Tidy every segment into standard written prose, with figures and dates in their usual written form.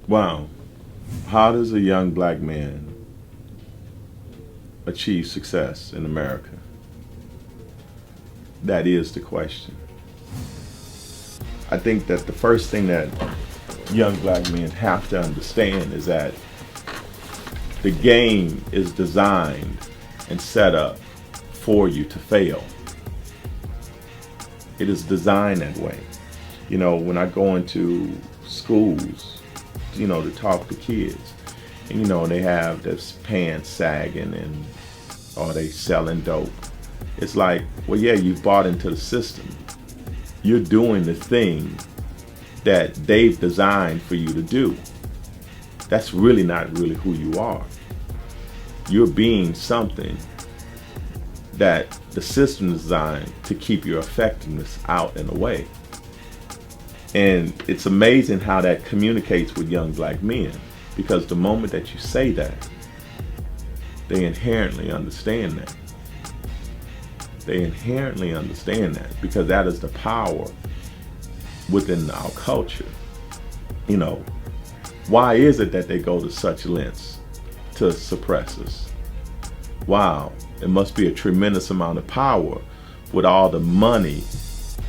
Wow. How does a young black man achieve success in America? That is the question. I think that the first thing that young black men have to understand is that the game is designed and set up for you to fail. It is designed that way. You know, when I go into schools, to talk to kids, and they have this pants sagging or they selling dope. It's like, well, yeah, you bought into the system. You're doing the thing that they've designed for you to do. That's really not really who you are. You're being something that the system is designed to keep your effectiveness out and away. And it's amazing how that communicates with young black men, because the moment that you say that, they inherently understand that. They inherently understand that because that is the power within our culture. Why is it that they go to such lengths to suppress us? Wow, it must be a tremendous amount of power with all the money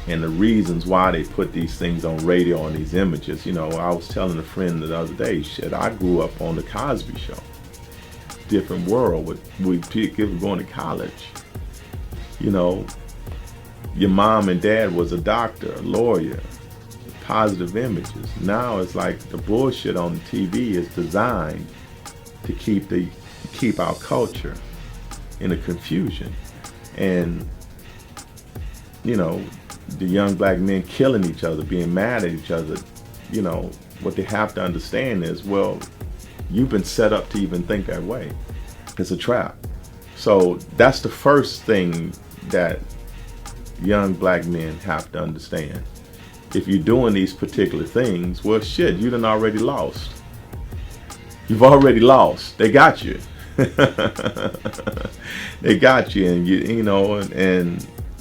and the reasons why they put these things on radio and these images. I was telling a friend the other day, I grew up on the Cosby Show. Different world with people going to college. Your mom and dad was a doctor, a lawyer, positive images. Now it's like the bullshit on the TV is designed to keep our culture in a confusion. And the young black men killing each other, being mad at each other, what they have to understand is, well, you've been set up to even think that way. It's a trap. So that's the first thing that young black men have to understand. If you're doing these particular things, well, shit, you done already lost. You've already lost. They got you. They got you, and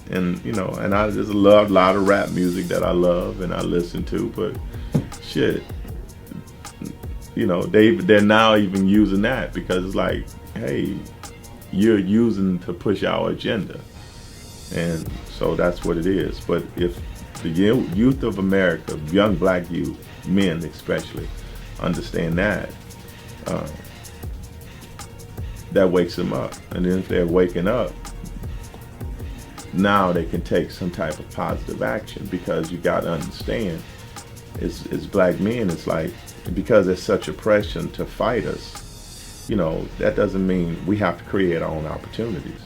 and I just love a lot of rap music that I love and I listen to, but shit, they're now even using that because it's like, hey, you're using to push our agenda. And so that's what it is. But if the youth of America, young black youth, men especially, understand that, that wakes them up. And then if they're waking up, now they can take some type of positive action, because you got to understand, as black men, it's like, because there's such oppression to fight us, that doesn't mean we have to create our own opportunities.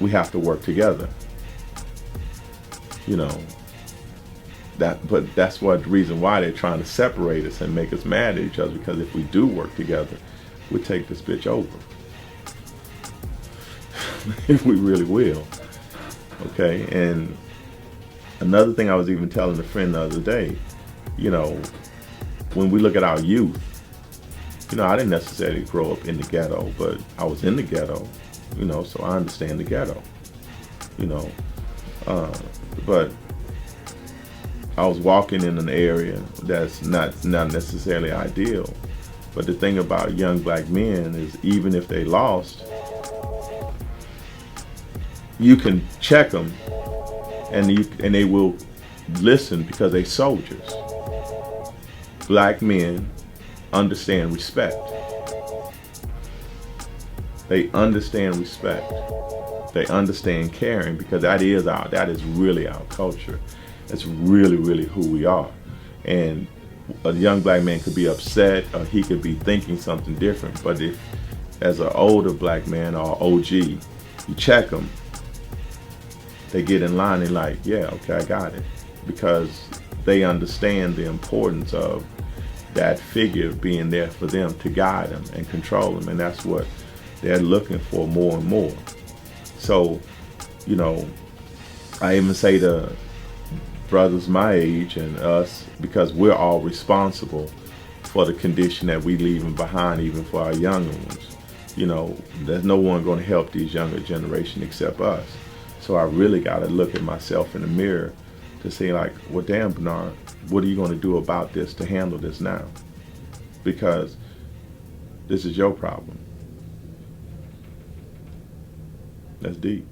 We have to work together. But that's the reason why they're trying to separate us and make us mad at each other, because if we do work together, we'll take this bitch over. If we really will. Okay, and another thing I was even telling a friend the other day, when we look at our youth, I didn't necessarily grow up in the ghetto, but I was in the ghetto, so I understand the ghetto, but I was walking in an area that's not necessarily ideal. But the thing about young black men is, even if they lost, you can check them, and they will listen, because they soldiers. Black men understand respect. They understand respect. They understand caring, because that is really our culture. That's really, really who we are. And a young black man could be upset, or he could be thinking something different. But if, as an older black man or OG, you check them, they get in line and like, yeah, okay, I got it. Because they understand the importance of that figure being there for them to guide them and control them. And that's what they're looking for more and more. So, I even say to brothers my age and us, because we're all responsible for the condition that we leaving behind, even for our younger ones. There's no one going to help these younger generation except us. So I really got to look at myself in the mirror to say like, well, damn, Bernard, what are you going to do about this to handle this now? Because this is your problem. That's deep.